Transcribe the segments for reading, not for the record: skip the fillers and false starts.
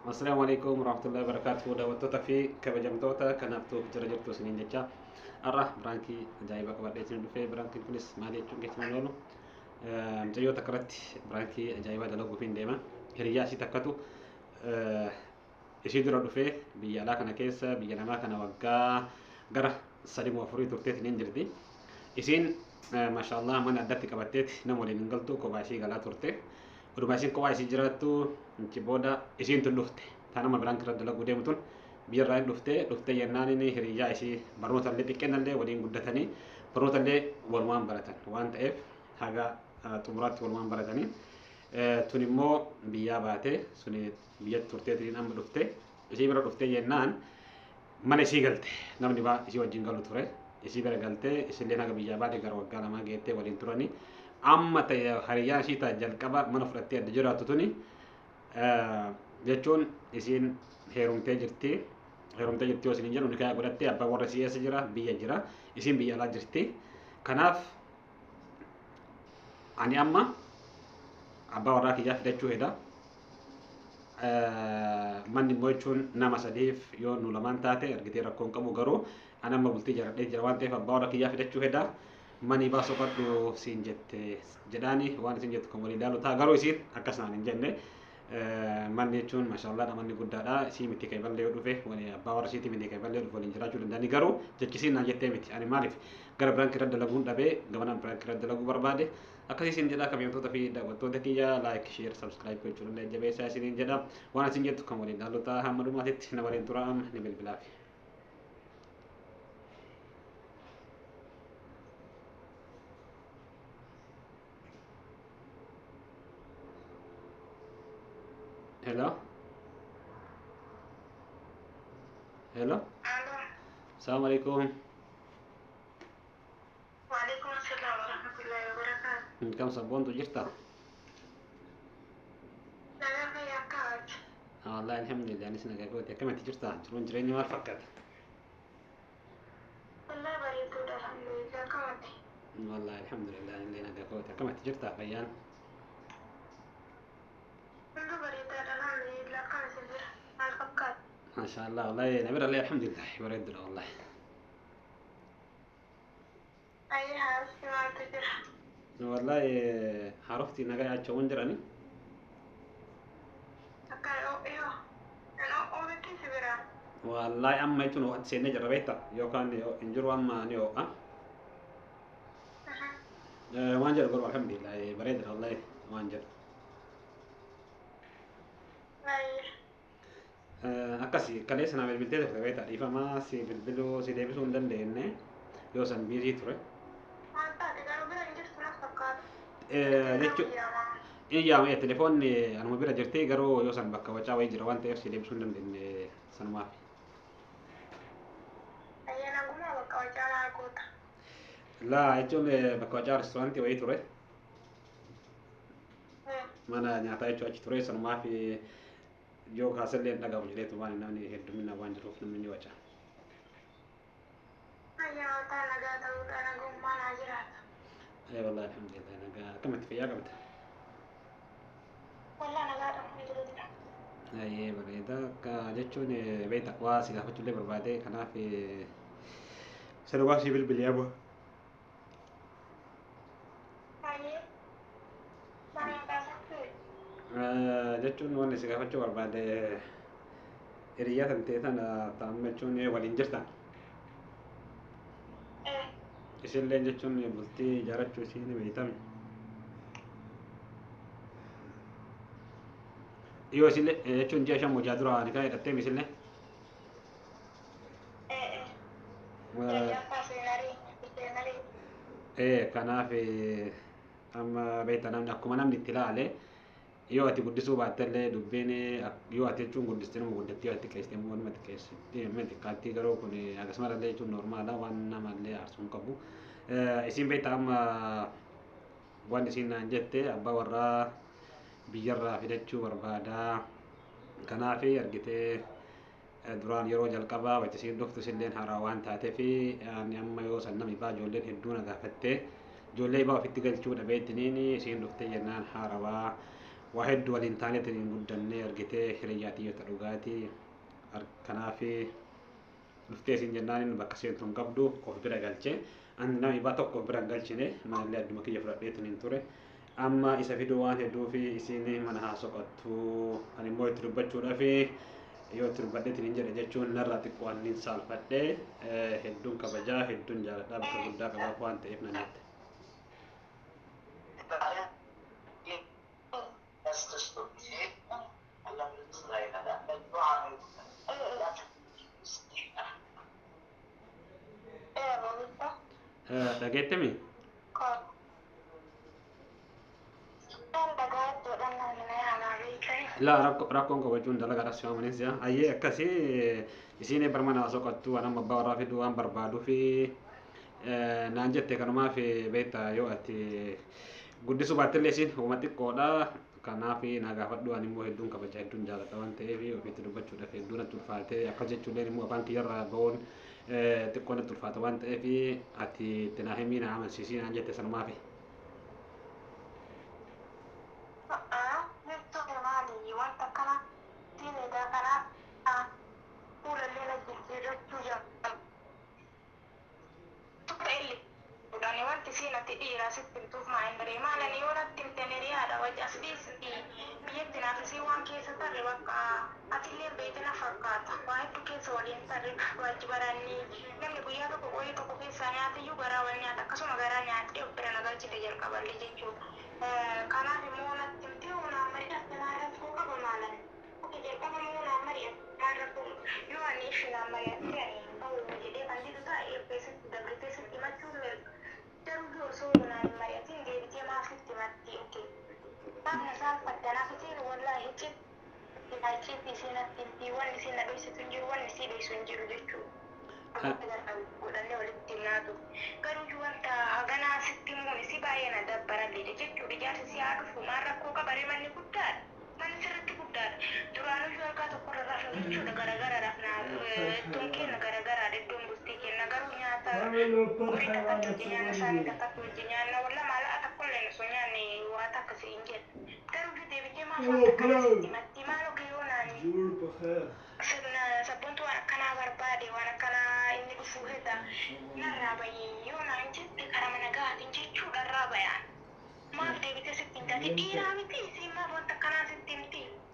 السلام عليكم ورحمة الله وبركاته. دعوتك في كبجمتوتا كنبتو جرجرتو سنين جتا الرح برانكي جايبا كبرديتين دفي برانكي كنس مالي تشونكي تنولو مجيو تكرت برانكي جايبا دلوغو فين ديما هرياسي تكتو ishii dura dhufee biyya alaa kana keessa biyya namaa kana waggaa gara sadii afuri turteet ni jirti. Isiin maashaallah mana addatti qabatteet nama waliin hin galtu kophaa ishii galaa turte. Uduma isiin kophaa ishii jiraattu inchi booda isiin tun dhufte. Ta nama biraan irra dalaguu deemu tun biyya irraa hin dhufte yennaan inni hiriyyaa ishii barnoota illee xiqqeennallee waliin guddatanii barnoota illee walumaan baratan waan ta'eef haga xumuraatti walumaan baratanii. Tun immoo biyyaa baatee suni biyya turteetiin amma dhufte ishii bira dhufte jennaan mana ishii galte namni baa ishii wajjin galu ture ishii bira galtee isillee naga biyyaa baate gara waggaa lamaa geettee waliin turanii amma ta'e hariyyaan ishii ta'a jalqaba mana fudhattee adda jiraattu tuni jechuun isiin heerumtee jirti yoo isin jedhu nikaa godhattee abbaa warra ishii eessa jira biyya jira isiin biyya alaa jirti kanaaf ani amma abbaa warraa kiyyaa fidachuu heda manni immoo jechuun nama sadiif yoo nu lamaan taate argitee rakkoon qabu garuu ani amma bultii jaradhee jira waan ta'eef abbaa warraa kiyyaa fidachuu heda mani baasoo qadhu siin jette jedhaani waan isin jettu kan waliin ilaalu ta'a garuu isiin akkas naan hin jenne manni jechuun maashaallah manni guddaadha isii miti kan ballee yoo dhufe abbaa warra isiitii miti kan ballee dhufe waliin jiraachuu danda'ani garuu jechisiin naan jettee miti ani maaliif gara biraan irra dalaguun dhabee gamanaan biraan irra dalaguu barbaade akkasii isin jedha kabajamtoota fi daawwattoota kiyya laayik sheer sabskiraayib gochuun illee jabeessaa isiniin jedha waan isin jettu kan waliin ilaalu ta'a hamma dhumaatitti na waliin tura amma ni bilbilaafi. Hello. Hello. Assalamualaikum. Waalaikumsalam warahmatullahi wabarakatuh. Kam sabon tu jirta? Nagaa ya kaat. Allah alhamdulillah ni sinaga ko te kam ti jirta? Turun jireenyi maal fakkaata? Wallahi bareedoodha alhamdulillah kaat. Wallahi alhamdulillah ni naga ko te kam ti jirta fayyaan? Wallahi bareedoodha alhamdulillah kaat sir. Maal fakkaat? Masha Allah wallahi nabir Allah alhamdulillah bareedoodha wallahi. Ay haas maal tajir. Wallahi harufti naga achawan jirani? Akal iyo. Ano bitti sibira. Wallahi amma itu no sene jarabeta yokan injuru amma ni o wanjar guru alhamdulillah bareedoodha wallahi wanjar. Ay. Akkasi kaleessa naa bilbiltee turte beektaa dhiifamaa si bilbiluu si deebisuu hin dandeenye yoo san biizii ture. Maal taate garuu bira hin jirtu nas fakkaata. Jechuun iyyaa telefoonni anuma bira jirti garuu yoo san bakka wacaa wayii jira waan ta'eef si deebisuu hin dandeenye sanumaaf. Ayyana gumaa bakka wacaa maal goota. Laa jechuun bakka wacaa reestooraantii wayii ture mana nyaataa jechuu achi ture sanumaaf yoo kaasallee hin dhagahu jedheetu waan namni heddumina waan jiruuf namni ni waca. Ayyaa taa nagaa ta'uudha nagummaa naa jiraata. Wallahi alhamdulillah nagaa akkamitti fayyaa qabda? Wallahi nagaa ta'uu jirudha. Bareeda akka jechuun beektaa waa si gaafachuullee barbaade kanaaf sana waa si bilbilee amma. Ayyee. Mana baasatti. Jechuun wanni si gaafachuu barbaade hiriyaa kan ta'e sana ta'amma jechuun waliin jirtan. Isillee jechuun bultii ijaarrachuu isii ni beektami. Yoo isillee jechuun ji'a 5 hojjaa dura nikaa hidhattee isillee. Kanaaf amma beektaa namni akkuma namni itti ilaale yoo ati guddisuu baattellee dubbiin yoo ati jechuun guddistee nama guddattii yoo ati xiqqeessitee immoo nama xiqqaattii garuu kun akkasumallee jechuun normaala waan namallee aarsuu hin qabu. Isin beektaa amma waan isin naan jette abbaa warraa biyyarraa fidachuu barbaada. Kanaaf argitee duraan yeroo jalqabaa wayita isiin dhuftu isilleen haaraa waan taateef ani amma yoo san namni baa ijoolleen hedduu na gaafattee ijoollee baa ofitti galchuu dhabeettiniin isiin dhuftee jennaan haarawaa واحد والإنترنت المدني أرجته هرياتي تلقاتي كنافي نفتيسين جنان بكسين تنقبضو كوف برا قالتي أن نامي باتو كوف برا قالتي ما اللي أدو مكية فرقيت ننتوري أما إذا في دوان هدو في إسيني من هاسوكتو أنا موي تربتشو رافي يو تربتت ننجر جاتشون نراتي قوان ننسال فتة هدون كبجا هدون جالتا بكبدا كبابوان تأفنا نت dhageettami la rakkoon qabachuun dalagaa dhasii amanis ayyee akkasii isiin barmana soqattu waan amma abbaa warraa fiduu waan barbaaduu fi naan jette kanumaa fi beektaa yoo ati guddisuu baattillee isiin uuma xiqqoodha kanaaf na gaafadhu ani immoo hedduun kabaja hedduun jaalladha waan ta'eef ofiitti dubbachuudhaaf hedduun natti ulfaatee akkas jechuulleen immoo afaan kiyyarraa ba'uun xiqqoo natti ulfaata waan ta'eef ati itti naa himii na amansiisii naan jette sanumaaf.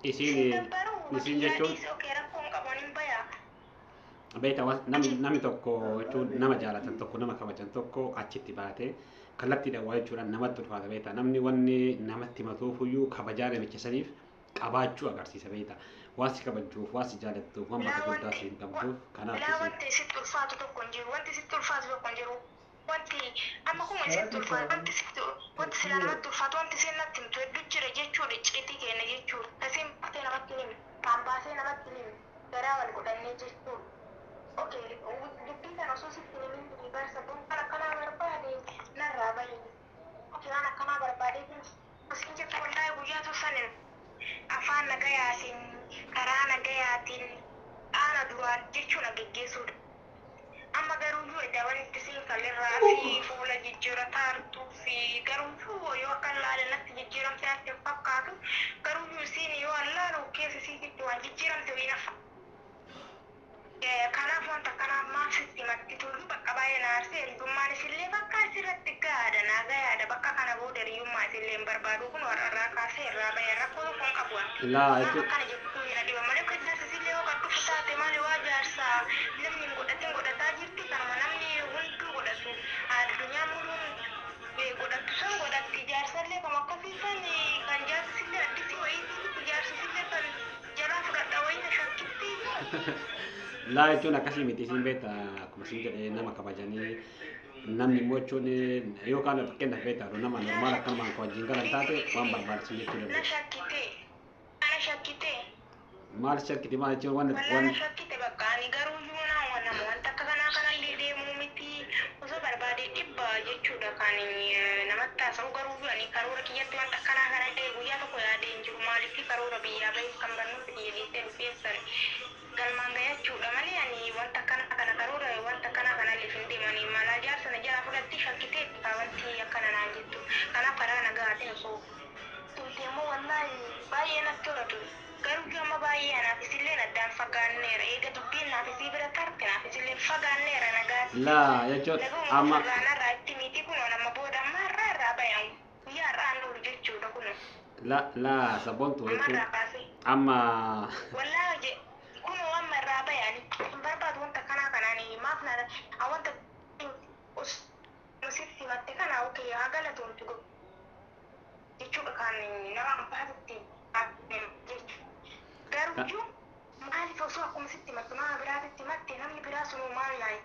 Isin jechuun beektaa namni tokko jechuun nama jaalatan tokko nama kabajan tokko achitti baatee kallattiidhaan waa jechuudhaan namatti ulfaata beektaa namni wanni namatti matuufuyyuu kabajaa namicha saniif qabaachuu agarsiisa beektaa waasi kabajuuf waasi jaalattuuf waan bakka guddaa siin qabduuf kanaaf wanti sitti ulfaatu tokko hin jiru wanti sitti ulfaatu tokko hin jiru wanti amma kuma sitti ulfaatu wanti sila namatti ulfaatu wanti siin natti himtu hedduu jira jechuudha icciitii keenya jechuudha kasiin baatee namatti himi kan baasee namatti himi garaa wal godhannee jechuudha. Okay, dubbii kana osoo sitti himin barsa kan akkanaa barbaade narraa bahi. Okay, waan akkanaa barbaadee asiin jettu wallahi guyyaa tolfanin afaan nagayaatiin karaa nagayaatiin aana duraan jechuudha geggeessuudha. Amma garuu edda wanti siin kalirraa fi fuula jijjiirataa hartuu fi garuu yoo akka laale natti jijjiiramte natti hin fakkaatu garuu siin yoo allaalu keessa siitti waan jijjiiramte wiinafa. Kanaaf wanta kanaaf maaf sitti matti tolu bakka baay'ee naarsee hiriyummaan isillee bakka asirratti gaada naaga yaada bakka kana booda hiriyummaa isillee hin barbaadu kun warra kaasee irraa bahee rakkoo tokko hin qabu maaf akkana jettuu hin adiba malee kennas isillee yoo gaddu futaate maali waa jaarsaa namni hin godhatin godhataa jirti kanuma namni hunduu godhatu addunyaa muluun godhattu san godhatti jaarsallee kam akkasiisan kan jaarsisillee addisi wayiitii jaarsisillee kan jalaa fudhadha wayina shakkitti. Laa jechuun akkasii miti isin beektaa akkuma isin jedhee nama kabajanii namni immoo jechuun yookaan fakkeenyaaf beektaa nama normaal akkanumaan kan wajjin galan taate waan barbaachisu jechuu dandeenya. Ana shakkite. Maal shakkite maal jechuun waan Ana shakkite bakka ani garuu yoo nama wanta akka kanallee deemuu miti osoo barbaade dhibba jechuudha kan namatti haasa'u garuu ani karoora kiyyatti wanta akkanaa kanallee guyyaa tokko yaadee hin jiru maaliif karoora biyyaa bahee kan barnuutti dhiyeessee dhufeessan. Galmaan gayachuudha malee ani wanta kana karoora wanta kana hin deemanii mala jaarsana jala fudhatti shakkitee wanti akkana naan jettu kanaaf karaa nagaatiin osoo tuuteemmoo wallahi tola ture. Garuu gama baay'ee anaaf isillee addaan fagaanneera. Eega dubbiin naaf isii bira tarte naaf isillee fagaanneera nagaatti. laa jechuun Naguma amma ofirraanarraa itti miti kun nama booda amma irraa bayan guyyaa irraa nuur jechuudha kun. laa sabboontu Amma jechuun irraa kaasee. amma Wallaahi je kun amma irraa bayani. Hin barbaadu wanta kanaa kanaanii maaf na wanta sitti matte kana okee haa galatoomtu jechuudha kan nama baatutti garuu maaliif osoo akkuma sitti matte nama biraatitti matte namni biraa sunuu maal naayi.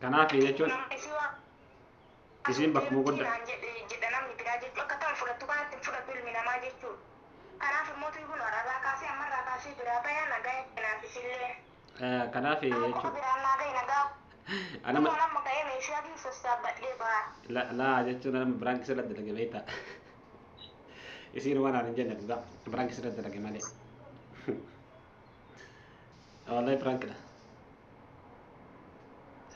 kanaaf jechuun isiin bakkuma guddaa jedha namni biraa jechuu akka ta'an fudhattu kanatti hin fudhatu ilmi namaa jechuudha. Kanaaf immoo kun warraa kaasee ammarraa kaasee biraa bayaa nagaa kanaaf isillee. kanaaf jechuun Biraan nagaa nagaa. anama Nama ka'ee meeshaa fi sassaabadhee ba'a. laa jechuun nama biraan keessa irratti dalage beektaa isiin waan aan hin jenne dhugaa biraan keessa irratti dalage malee wallahi biraankiidha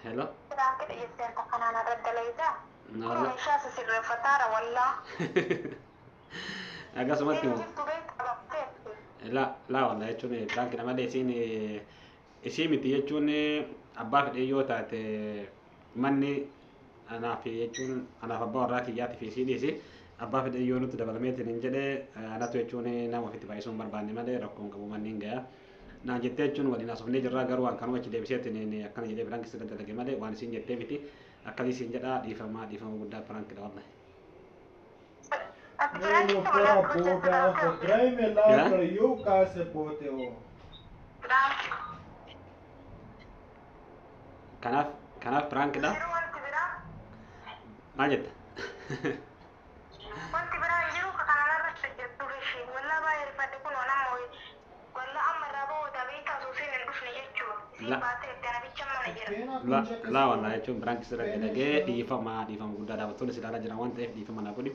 hello Biraan kedha jetteen takkanaan irra dalagaa. Wallah. Meeshaa sisirreeffataara wallaa. akkasumatti Jirtu beektaa bakkeetti. laa wallahi jechuun biraankiidha malee isiin isii miti jechuun abbaa fedhee yoo taate manni anaaf jechuun anaaf abbaa warraa kiyyaatti fi isii dhiisi abbaa fedhee yoo nutti dabalameetiin hin jedhe anatu jechuun nama ofitti baay'isuu hin barbaanne malee rakkoon qabu manni hin gayaa naan jettee jechuun waliin asofnee jirraa garuu waan kanuma achi deebiseetiin akkana jedhee biraan keessa dalage malee waan isiin jettee miti akkasii isiin jedhaa dhiifama guddaa biraankiidha wallahi. Ati biraan Bueno, keessa fuera walaal boca, tráeme el ¿Ya? agua, yo casi poteo. kanaaf biraankiidha Jiru wanti biraa. maal jetta Wanti biraa jiru kanaan irratti hojjettu ishee wallaa baay'ee rifate kun nama wallaa amma irraa booda beektaa suusiin hin dhufne jechuudha. Isiin baatee itti anabicha mana jira. laa wallahi jechuun biraan keessa irratti dalagee dhiifama guddaa dhaabattoonni si ilaalaa jiran waan ta'eef dhiifama naa godhi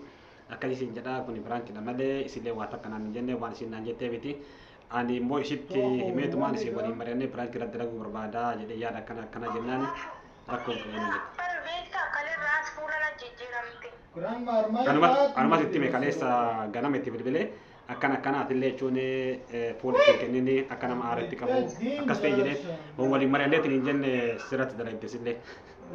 akkasii isiin jedhaa kun biraankiidha malee isillee waa takka naan hin jenne waan isiin naan jettee miti ani immoo isitti himeetumaan isin waliin mari'annee biraanki irratti dalaguu barbaadaa jedhee yaada akkana jennaan rakkoon qabu ni jette. Kan beektaa kalirraas fuula na jijjiiramte. Grandma, hermana, Anumas itti hime kaleessa ganama itti bilbilee akkanaatillee jechuun fuula ittiin kennini akka nama aaratti qabu akkas ta'e jedhee waliin mari'anneetiin hin jenne sirratti dalagde sillee.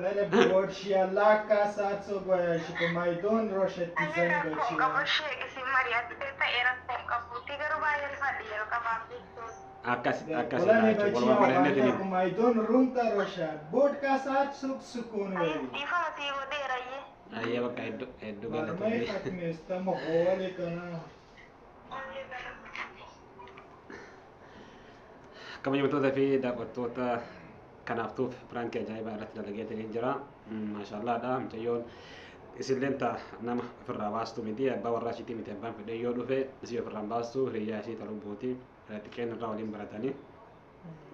Vele borshi alaka satso goya shikumaidon roshetti Ani rakkoon qabu zangachi. ishee isin mari'attee ta'ee rakkoon qabuuti garuu baay'ee rifadhe yeroo qabaaf jechuudha. Akkasidha Kulani jechuun bachi walumaa mari'anneetiin awanya kumaidon rumta rosha. Bodka satsuk sukun wei. Dhiifama sii godheerayyee. ayyee bakka hedduu Marmai galatoomne. fatmesta mahole kana. Kabajamtoota fi daawwattoota kanaaftuuf piraankii ajaa'ibaa irratti dalageetiin jira. Maashaallaadha mucayyoon isilleen nama ofirraa baastu miti abbaa warraa ishiitii miti abbaan fedhee yoo dhufe isii ofirraan baastu hiriyyaa isii talubbuuti xiqqeen irraa waliin baratanii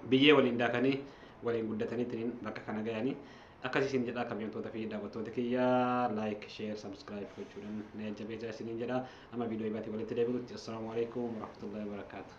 biyyee waliin daakanii waliin guddatanii bakka kana gahanii akkasii isin jedha kabajamtoota fi daawwattoota kiyya laayik sheer sabskiraayib gochuudhaan na jajjabeessaa isiniin jedha amma viidiyoo ibaatii walitti deebinutti assalaamu alaikum warahmatullahi wabarakaatuh.